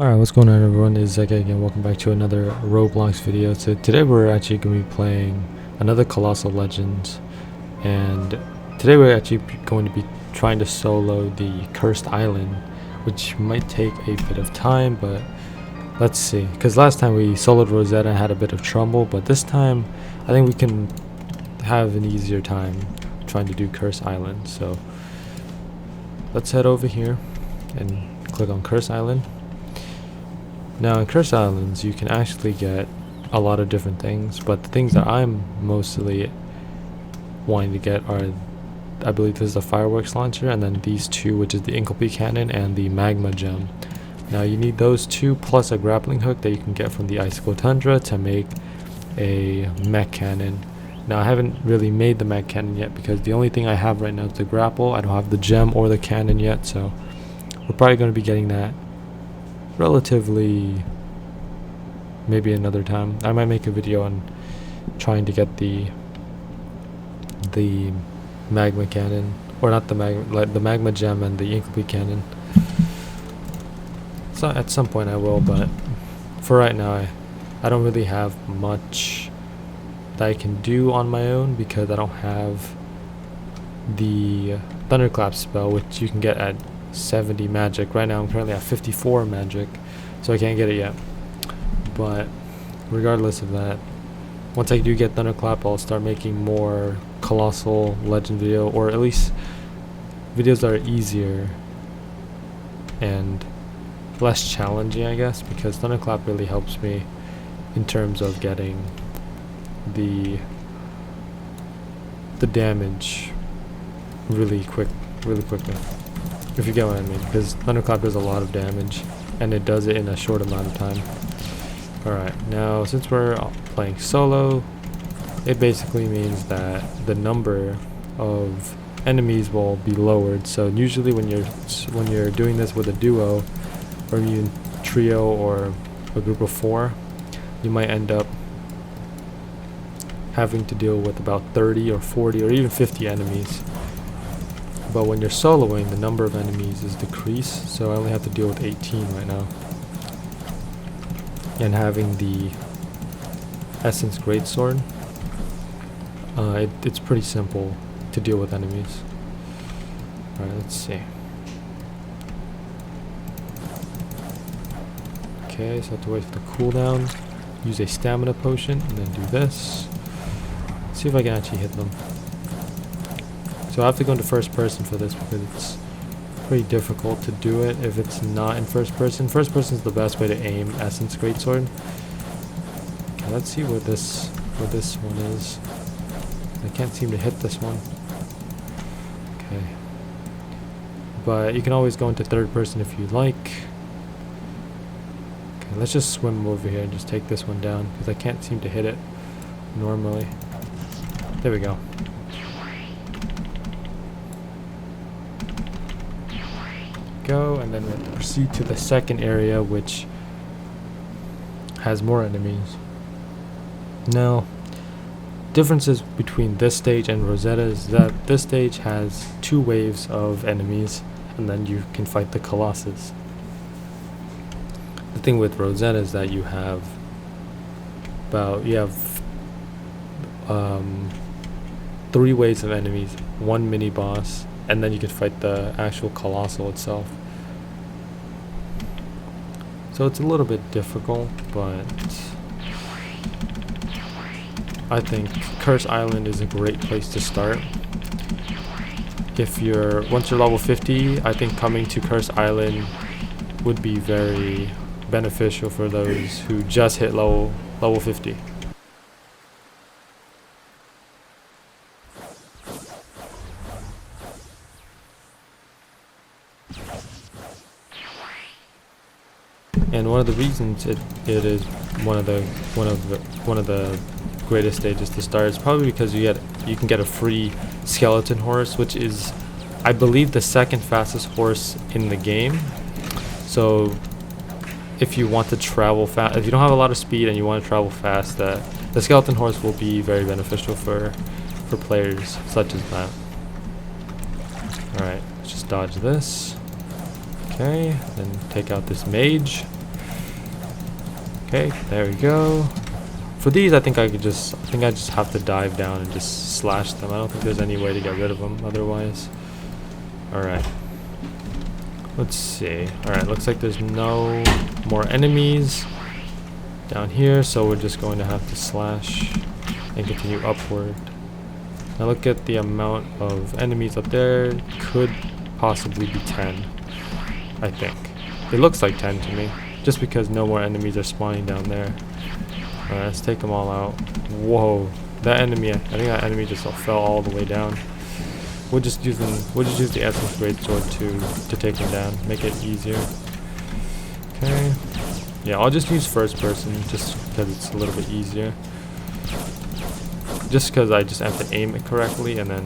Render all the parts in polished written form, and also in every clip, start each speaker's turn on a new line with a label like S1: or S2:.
S1: Alright, what's going on everyone? It's Zach again. Welcome back to another Roblox video. So today we're actually going to be playing another Colossal Legends, and today we're actually going to be trying to solo the Cursed Island, which might take a bit of time, but let's see. Because last time we soloed Rosetta and had a bit of trouble, but this time I think we can have an easier time trying to do Cursed Island. So let's head over here and click on Cursed Island. Now in Cursed Islands you can actually get a lot of different things, but the things that I'm mostly wanting to get are, I believe this is a fireworks launcher, and then these two, which is the Inkleby cannon and the magma gem. Now you need those two plus a grappling hook that you can get from the icicle tundra to make a mech cannon. Now I haven't really made the mech cannon yet because the only thing I have right now is the grapple. I don't have the gem or the cannon yet, so we're probably going to be getting that relatively maybe another time. I might make a video on trying to get the magma cannon, or not the magma, like the magma gem and the Inkleby cannon. So at some point I will, but for right now I don't really have much that I can do on my own because I don't have the thunderclap spell, which you can get at 70 magic. Right now I'm currently at 54 magic, so I can't get it yet. But regardless of that, once I do get thunderclap, I'll start making more colossal legend video, or at least videos that are easier and less challenging, I guess, because thunderclap really helps me in terms of getting the damage really quickly, if you get what I mean, because thunderclap does a lot of damage and it does it in a short amount of time. Alright, now since we're playing solo, it basically means that the number of enemies will be lowered. So usually when you're doing this with a duo or even trio or a group of 4, you might end up having to deal with about 30 or 40 or even 50 enemies. But when you're soloing, the number of enemies is decreased, so I only have to deal with 18 right now. And having the Essence Greatsword, it's pretty simple to deal with enemies. Alright, let's see. Okay, so I have to wait for the cooldown, use a stamina potion, and then do this. Let's see if I can actually hit them. So I have to go into first person for this because it's pretty difficult to do it if it's not in first person. First person is the best way to aim Essence Greatsword. Okay, let's see where this one is. I can't seem to hit this one. Okay. But you can always go into third person if you like. Okay, let's just swim over here and just take this one down because I can't seem to hit it normally. There we go. Go, and then we'll proceed to the second area, which has more enemies. Now, differences between this stage and Rosetta is that this stage has 2 waves of enemies, and then you can fight the Colossus. The thing with Rosetta is that you have 3 waves of enemies, 1 mini boss, and then you can fight the actual Colossal itself. So it's a little bit difficult, but I think Cursed Island is a great place to start. Once you're level 50, I think coming to Cursed Island would be very beneficial for those who just hit level 50. And one of the reasons it is one of the greatest stages to start is probably because you can get a free skeleton horse, which is, I believe, the second fastest horse in the game. So if you want to travel fast, if you don't have a lot of speed and you want to travel fast, the skeleton horse will be very beneficial for players such as that. Alright, let's just dodge this. Okay, then take out this mage. Okay, there we go. For these, I think I just have to dive down and just slash them. I don't think there's any way to get rid of them otherwise. All right. Let's see. All right, looks like there's no more enemies down here, so we're just going to have to slash and continue upward. Now look at the amount of enemies up there. Could possibly be 10, I think. It looks like 10 to me, just because no more enemies are spawning down there. Alright, let's take them all out. Whoa, that enemy, I think that enemy just fell all the way down. We'll just use the essence great sword to take him down, make it easier. Okay. Yeah, I'll just use first person just because it's a little bit easier. Just because I just have to aim it correctly and then.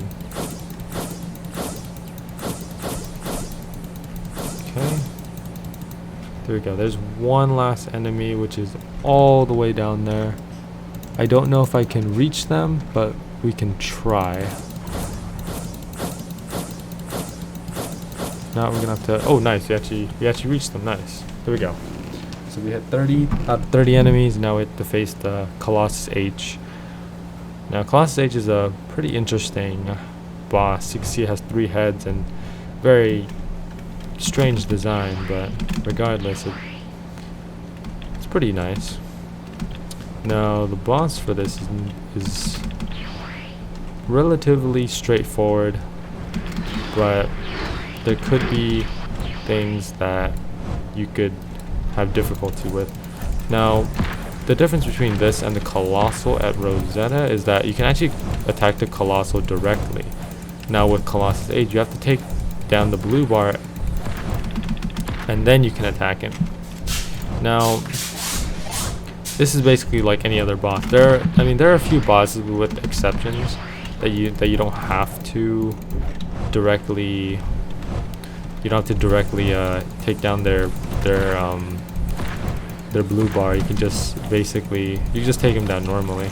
S1: Okay. There we go. There's one last enemy, which is all the way down there. I don't know if I can reach them, but we can try. Now we're gonna have to. Oh, nice! We actually reached them. Nice. There we go. So we had 30 out of 30 enemies. Now we have to face the Colossus H. Now Colossus H is a pretty interesting boss. You can see it has 3 heads and very strange design, but regardless, it's pretty nice. Now the boss for this is relatively straightforward, but there could be things that you could have difficulty with. Now the difference between this and the Colossal at Rosetta is that you can actually attack the Colossal directly. Now with Colossus Age, you have to take down the blue bar and then you can attack him. Now this is basically like any other boss. There are a few bosses with exceptions that you don't have to directly take down their blue bar. You can just take them down normally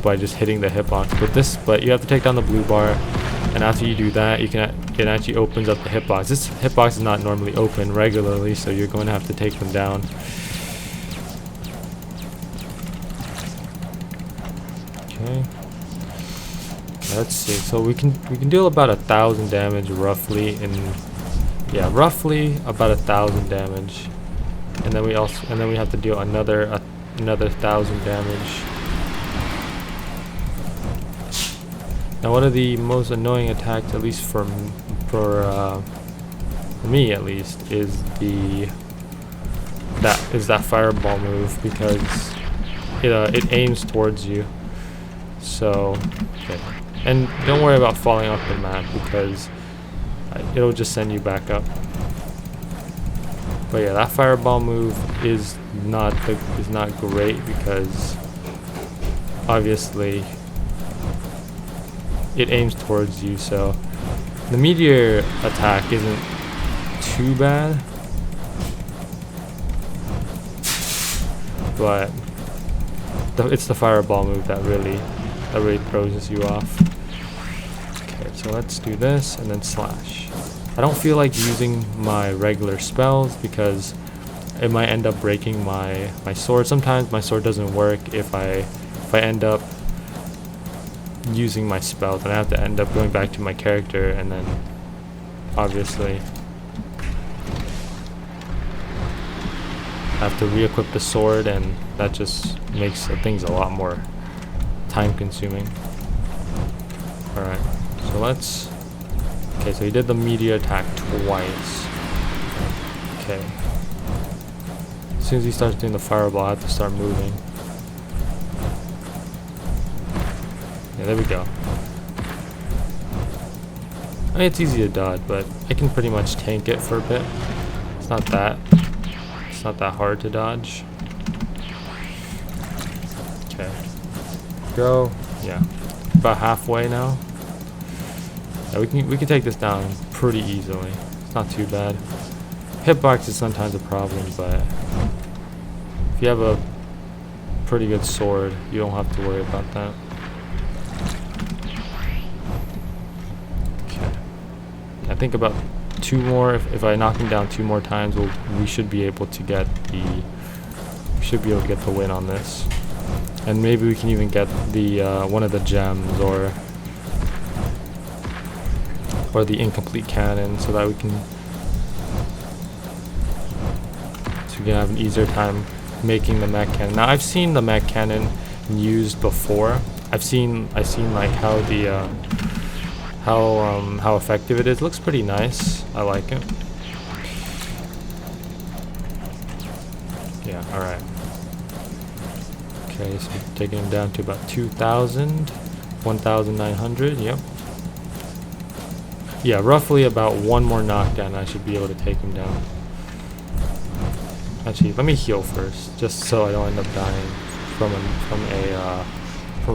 S1: by just hitting the hitbox. But you have to take down the blue bar, and after you do that, it actually opens up the hitbox. This hitbox is not normally open regularly, so you're going to have to take them down. Okay. Let's see. So we can deal about 1,000 damage roughly roughly about 1,000 damage. And then we have to deal another 1,000 damage. Now one of the most annoying attacks, at least for me at least, is that fireball move, because it aims towards you. So okay. And don't worry about falling off the map, because it'll just send you back up. But yeah, that fireball move is not great, because obviously it aims towards you. So the meteor attack isn't too bad, but it's the fireball move that really throws you off. Okay, so let's do this and then slash. I don't feel like using my regular spells because it might end up breaking my sword. Sometimes my sword doesn't work if I end up using my spells, and I have to end up going back to my character, and then obviously I have to re-equip the sword, and that just makes things a lot more time consuming. Alright, so let's. Okay, so he did the meteor attack twice. Okay. As soon as he starts doing the fireball, I have to start moving. Yeah, there we go. I mean, it's easy to dodge, but I can pretty much tank it for a bit. It's not that hard to dodge. Okay. Go. Yeah. About halfway now. Yeah, we can take this down pretty easily. It's not too bad. Hitbox is sometimes a problem, but if you have a pretty good sword, you don't have to worry about that. Okay. I think about 2 more. If I knock him down 2 more times, we should be able to get we should be able to get the win on this. And maybe we can even get the one of the gems or the incomplete cannon, so that we can have an easier time making the mech cannon. Now I've seen the mech cannon used before. I've seen like how the how effective it is. Looks pretty nice. I like it. Yeah, alright. Okay, so taking him down to about 2,000, 1,900, yep. Yeah, roughly about one more knockdown I should be able to take him down. Actually, let me heal first, just so I don't end up dying from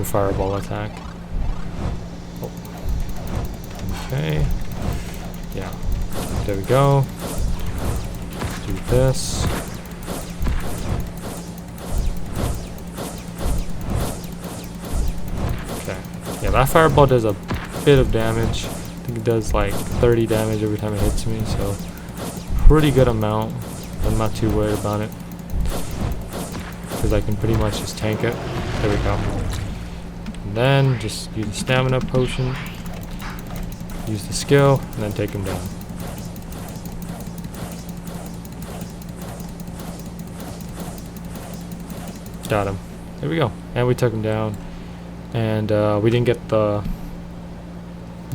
S1: a fireball attack. Oh. Okay. Yeah. There we go. Do this. Okay. Yeah, that fireball does a bit of damage. I think it does like 30 damage every time it hits me, so pretty good amount. I'm not too worried about it because I can pretty much just tank it. There we go. And then just use the stamina potion, use the skill, and then take him down. Got him. There we go. And we took him down. And we didn't get the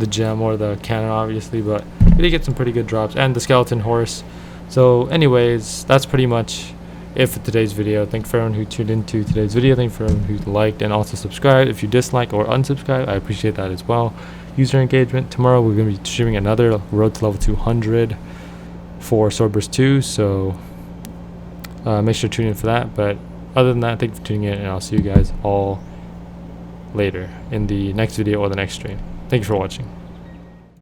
S1: gem or the cannon, obviously, but we did get some pretty good drops and the skeleton horse. So anyways, that's pretty much it for today's video. Thank you for everyone who tuned into today's video. Thank you for everyone who liked and also subscribed. If you dislike or unsubscribe, I appreciate that as well. User engagement. Tomorrow we're going to be streaming another Road to Level 200 for Swordburst 2, so make sure to tune in for that. But other than that, thank you for tuning in, and I'll see you guys all later in the next video or the next stream. Thank you for watching.